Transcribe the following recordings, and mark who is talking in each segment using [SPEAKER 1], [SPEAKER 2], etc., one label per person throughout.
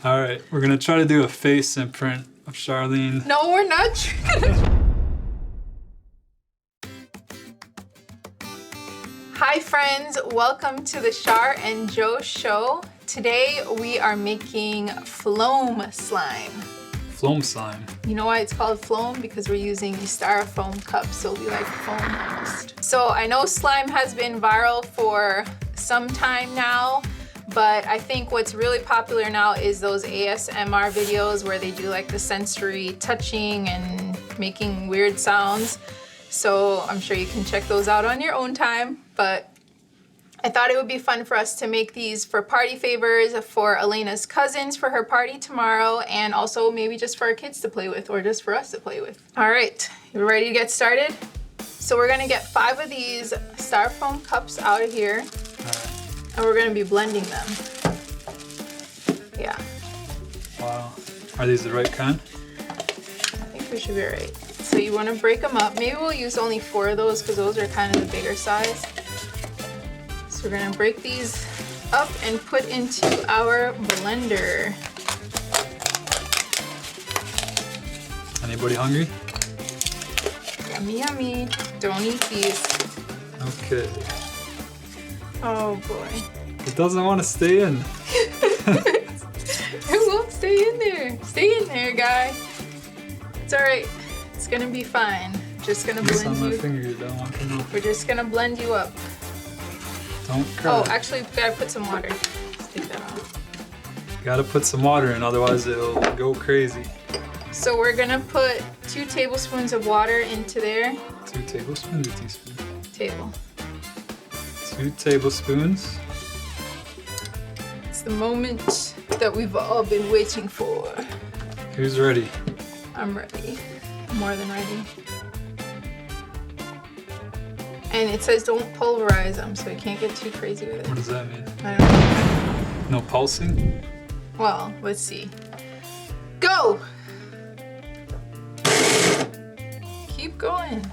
[SPEAKER 1] Alright, we're gonna try to do a face imprint of Sharlene.
[SPEAKER 2] No, we're not. Hi friends, welcome to the Shar and Joe Show. Today we are making Floam slime.
[SPEAKER 1] Floam slime.
[SPEAKER 2] You know why it's called Floam? Because we're using a Styrofoam cup, so we like foam almost. So I know slime has been viral for some time now, but I think what's really popular now is those ASMR videos where they do like the sensory touching and making weird sounds. So I'm sure you can check those out on your own time, but I thought it would be fun for us to make these for party favors for Elena's cousins for her party tomorrow, and also maybe just for our kids to play with or just for us to play with. All right, you ready to get started? So we're gonna get 5 of these Styrofoam cups out of here. And we're gonna be blending them. Yeah.
[SPEAKER 1] Wow. Are these the right kind?
[SPEAKER 2] I think we should be right. So you wanna break them up. Maybe we'll use only 4 of those because those are kind of the bigger size. So we're gonna break these up and put into our blender.
[SPEAKER 1] Anybody hungry?
[SPEAKER 2] Yummy, yummy. Don't eat these.
[SPEAKER 1] Okay.
[SPEAKER 2] Oh boy.
[SPEAKER 1] It doesn't want to stay in.
[SPEAKER 2] It won't stay in there. Stay in there, guy. It's all right. It's gonna be fine. Just gonna blend
[SPEAKER 1] on my
[SPEAKER 2] you.
[SPEAKER 1] finger, you don't want to know.
[SPEAKER 2] We're just gonna blend you up.
[SPEAKER 1] Don't cry.
[SPEAKER 2] Oh, actually, we gotta put some water. Let's take that off.
[SPEAKER 1] Gotta put some water in, otherwise it'll go crazy.
[SPEAKER 2] So we're gonna put 2 tablespoons of water into there.
[SPEAKER 1] 2 tablespoons or teaspoons?
[SPEAKER 2] Table.
[SPEAKER 1] 2 tablespoons.
[SPEAKER 2] It's the moment that we've all been waiting for.
[SPEAKER 1] Who's ready?
[SPEAKER 2] I'm ready. More than ready. And it says don't pulverize them, so you can't get too crazy with it.
[SPEAKER 1] What does that mean?
[SPEAKER 2] I don't know.
[SPEAKER 1] No pulsing?
[SPEAKER 2] Well, let's see. Go! Keep going.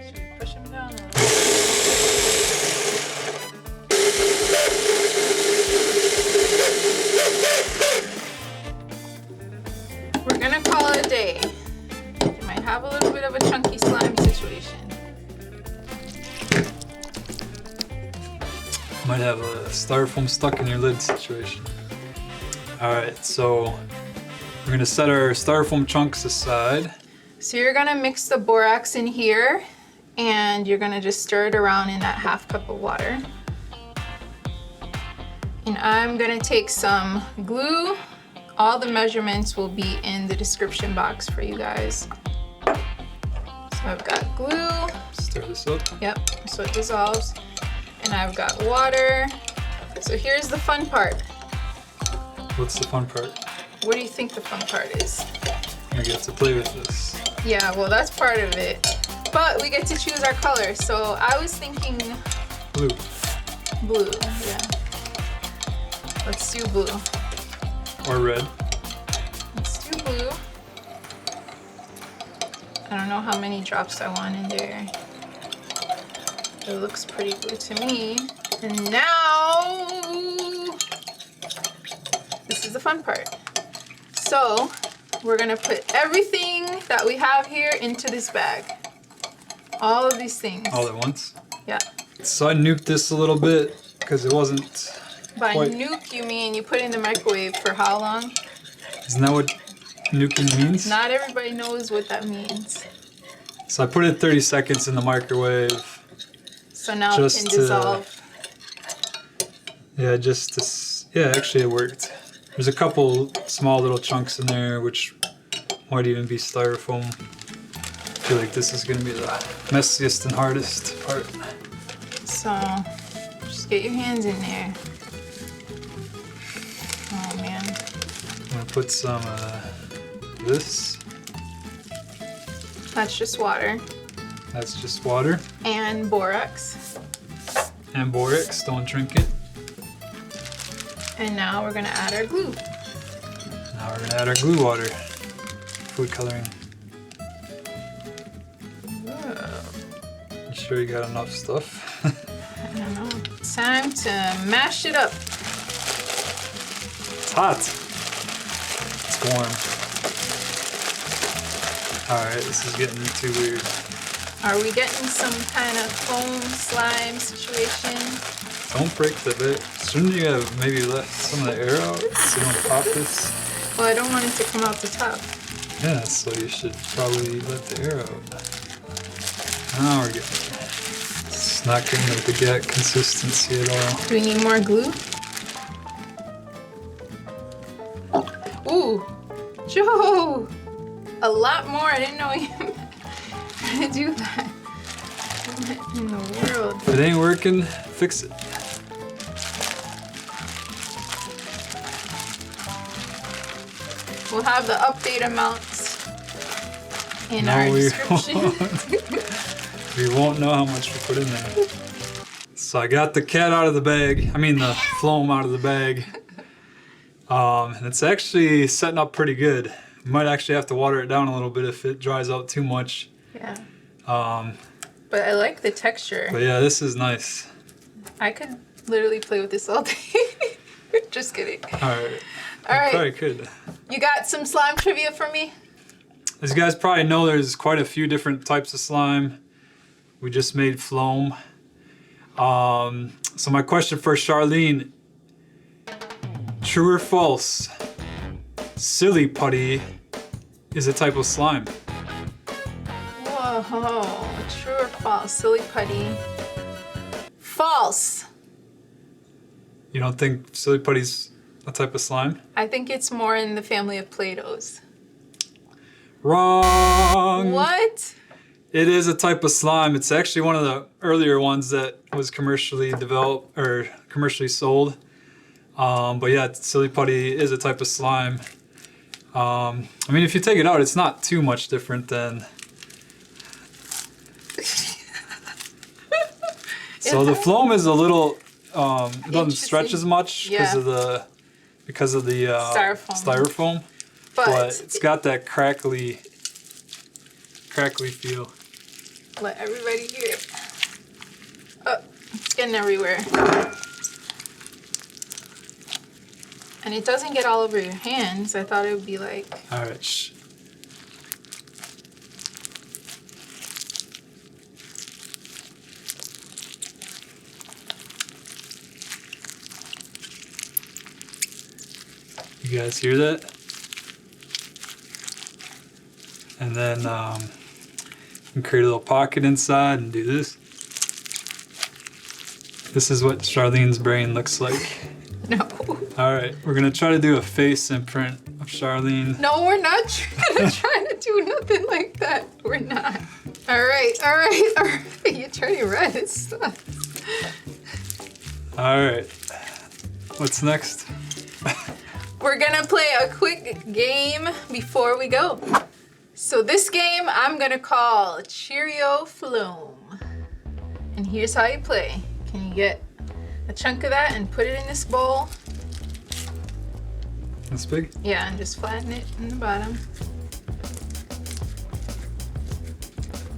[SPEAKER 2] Should we push him down a little? We're gonna call it a day. You might have a little bit of a chunky slime situation.
[SPEAKER 1] Might have a styrofoam stuck in your lid situation. Alright, so we're gonna set our styrofoam chunks aside.
[SPEAKER 2] So you're gonna mix the borax in here and you're gonna just stir it around in that 1/2 cup of water. And I'm gonna take some glue. All the measurements will be in the description box for you guys. So I've got glue.
[SPEAKER 1] Stir this up.
[SPEAKER 2] Yep, so it dissolves. And I've got water. So here's the fun part.
[SPEAKER 1] What's the fun part?
[SPEAKER 2] What do you think the fun part is?
[SPEAKER 1] I get to play with this.
[SPEAKER 2] Yeah, well, that's part of it. But we get to choose our color. So I was thinking
[SPEAKER 1] Blue.
[SPEAKER 2] blue, yeah. Let's do blue.
[SPEAKER 1] Or red.
[SPEAKER 2] Let's do blue. I don't know how many drops I want in there. It looks pretty blue to me. And now, this is the fun part. So, we're gonna put everything that we have here into this bag. All of these things.
[SPEAKER 1] All at once?
[SPEAKER 2] Yeah.
[SPEAKER 1] So I nuked this a little bit because it wasn't
[SPEAKER 2] By
[SPEAKER 1] quite...
[SPEAKER 2] nuke, you mean you put it in the microwave for how long?
[SPEAKER 1] Isn't that what nuking means?
[SPEAKER 2] Not everybody knows what that means.
[SPEAKER 1] So I put it 30 seconds in the microwave.
[SPEAKER 2] So now
[SPEAKER 1] Just
[SPEAKER 2] it can
[SPEAKER 1] to-
[SPEAKER 2] dissolve.
[SPEAKER 1] Yeah, just to... Yeah, actually it worked. There's a couple small little chunks in there which might even be styrofoam. I feel like this is going to be the messiest and hardest part.
[SPEAKER 2] So, just get your hands in there. Oh man.
[SPEAKER 1] I'm going to put some this.
[SPEAKER 2] That's just water.
[SPEAKER 1] That's just water.
[SPEAKER 2] And borax.
[SPEAKER 1] And borax, don't drink it.
[SPEAKER 2] And now we're gonna add our glue.
[SPEAKER 1] Now we're going to add our glue water. Food coloring.
[SPEAKER 2] Whoa.
[SPEAKER 1] You sure you got enough stuff?
[SPEAKER 2] I don't know. It time to mash it up.
[SPEAKER 1] It's hot. It's warm. Alright, this is getting too weird.
[SPEAKER 2] Are we getting some kind of foam slime situation?
[SPEAKER 1] Don't break the bit. Shouldn't you have maybe left some of the air out so you don't pop this?
[SPEAKER 2] Well, I don't want it to come out the top.
[SPEAKER 1] Yeah, so you should probably let the air out. Now we're getting it. It's not getting the baguette consistency at all.
[SPEAKER 2] Do we need more glue? Ooh, Joe! A lot more. I didn't know you were gonna do that. What in the world?
[SPEAKER 1] If it ain't working, fix it.
[SPEAKER 2] We'll have the update amounts in
[SPEAKER 1] No,
[SPEAKER 2] our
[SPEAKER 1] we
[SPEAKER 2] description.
[SPEAKER 1] We won't know how much we put in there. So I got the cat out of the bag. I mean the Floam out of the bag. And it's actually setting up pretty good. Might actually have to water it down a little bit if it dries out too much.
[SPEAKER 2] Yeah. But I like the texture.
[SPEAKER 1] But yeah, this is nice.
[SPEAKER 2] I could literally play with this all day. Just kidding.
[SPEAKER 1] Alright.
[SPEAKER 2] All right.
[SPEAKER 1] Probably could.
[SPEAKER 2] You got some slime trivia for me?
[SPEAKER 1] As you guys probably know, there's quite a few different types of slime. We just made Floam. So my question for Sharlene, true or false? Silly putty is a type of slime.
[SPEAKER 2] Whoa, true or false? Silly putty. False.
[SPEAKER 1] You don't think silly putty's a type of slime?
[SPEAKER 2] I think it's more in the family of Play-Dohs.
[SPEAKER 1] Wrong.
[SPEAKER 2] What?
[SPEAKER 1] It is a type of slime. It's actually one of the earlier ones that was commercially developed or commercially sold. But yeah, silly putty is a type of slime. I mean, if you take it out, it's not too much different than. So the Floam is a little. It doesn't stretch as much because of the styrofoam. But it's got that crackly feel.
[SPEAKER 2] Let everybody hear it. Oh, it's getting everywhere. And it doesn't get all over your hands. I thought it would be like...
[SPEAKER 1] All right. Shh. You guys hear that? And then you can create a little pocket inside and do this. This is what Charlene's brain looks like.
[SPEAKER 2] No.
[SPEAKER 1] All right, we're gonna try to do a face imprint of Sharlene.
[SPEAKER 2] No, we're not gonna try to do nothing like that. We're not. All right. You're turning red. It sucks.
[SPEAKER 1] All right, what's next?
[SPEAKER 2] We're gonna play a quick game before we go. So this game I'm gonna call Cheerio Floam. And here's how you play. Can you get a chunk of that and put it in this bowl?
[SPEAKER 1] This big?
[SPEAKER 2] Yeah, and just flatten it in the bottom.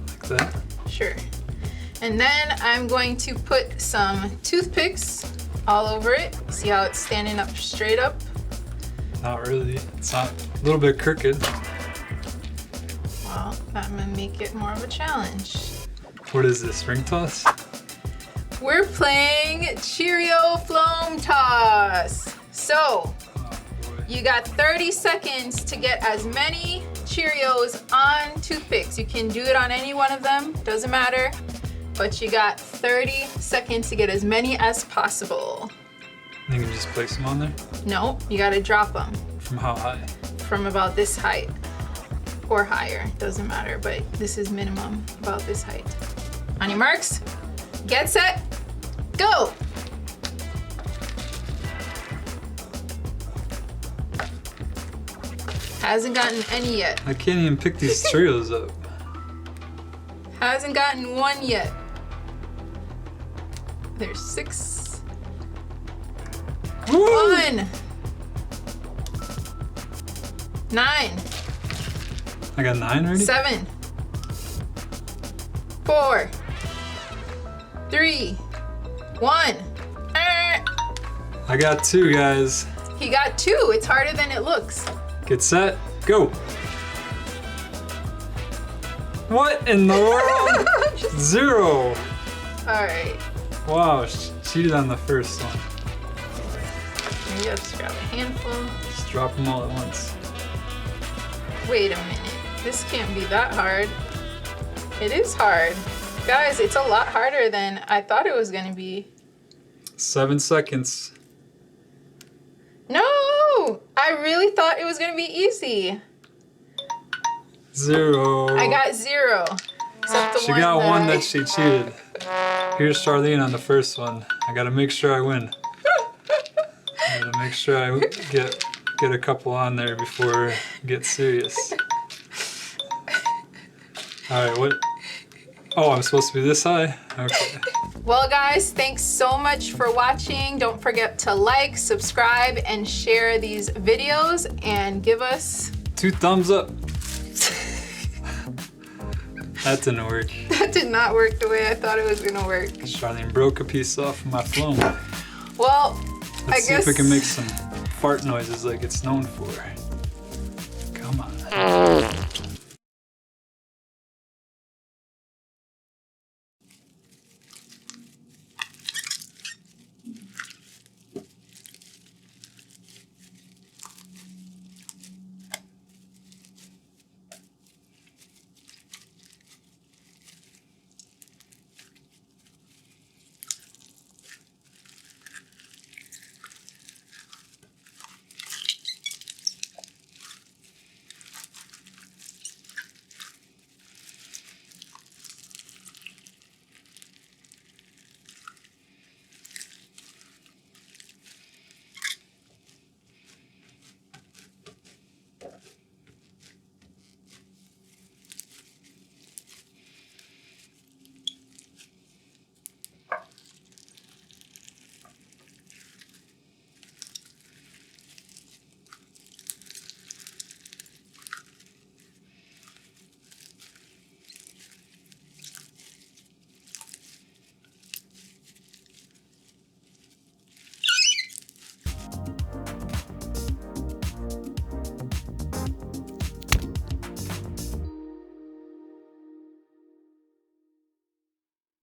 [SPEAKER 1] Like that?
[SPEAKER 2] Sure. And then I'm going to put some toothpicks all over it. See how it's standing up straight up?
[SPEAKER 1] Not really. It's not a little bit crooked.
[SPEAKER 2] Well, that might make it more of a challenge.
[SPEAKER 1] What is this, ring toss?
[SPEAKER 2] We're playing Cheerio Floam Toss. So, you got 30 seconds to get as many Cheerios on toothpicks. You can do it on any one of them, doesn't matter. But you got 30 seconds to get as many as possible.
[SPEAKER 1] You can just place them on there?
[SPEAKER 2] No, you gotta drop them.
[SPEAKER 1] From how high?
[SPEAKER 2] From about this height or higher, doesn't matter, but this is minimum about this height. On your marks, get set, go! Hasn't gotten any yet.
[SPEAKER 1] I can't even pick these Cheerios up.
[SPEAKER 2] Hasn't gotten one yet. There's 6.
[SPEAKER 1] Woo!
[SPEAKER 2] 1. 9.
[SPEAKER 1] I got 9 already?
[SPEAKER 2] 7. 4. 3. 1.
[SPEAKER 1] I got 2, guys.
[SPEAKER 2] He got 2. It's harder than it looks.
[SPEAKER 1] Get set, go. What in the world? 0.
[SPEAKER 2] All right.
[SPEAKER 1] Wow, she cheated on the first one.
[SPEAKER 2] Maybe I'll just grab a handful.
[SPEAKER 1] Just drop them all at once.
[SPEAKER 2] Wait a minute. This can't be that hard. It is hard. Guys, it's a lot harder than I thought it was gonna be.
[SPEAKER 1] 7 seconds.
[SPEAKER 2] No! I really thought it was gonna be easy.
[SPEAKER 1] 0.
[SPEAKER 2] I got 0. Except the
[SPEAKER 1] She got one that she cheated. Here's Sharlene on the first one. I gotta make sure I win. I gotta make sure I get a couple on there before it gets serious. Alright, what? Oh, I'm supposed to be this high? Okay.
[SPEAKER 2] Well, guys, thanks so much for watching. Don't forget to like, subscribe, and share these videos, and give us
[SPEAKER 1] 2 thumbs up. That didn't work.
[SPEAKER 2] That did not work the way I thought it was gonna work.
[SPEAKER 1] Charlene broke a piece off of my Floam.
[SPEAKER 2] Well,
[SPEAKER 1] Let's see
[SPEAKER 2] I guess
[SPEAKER 1] if we can make some fart noises like it's known for. Come on.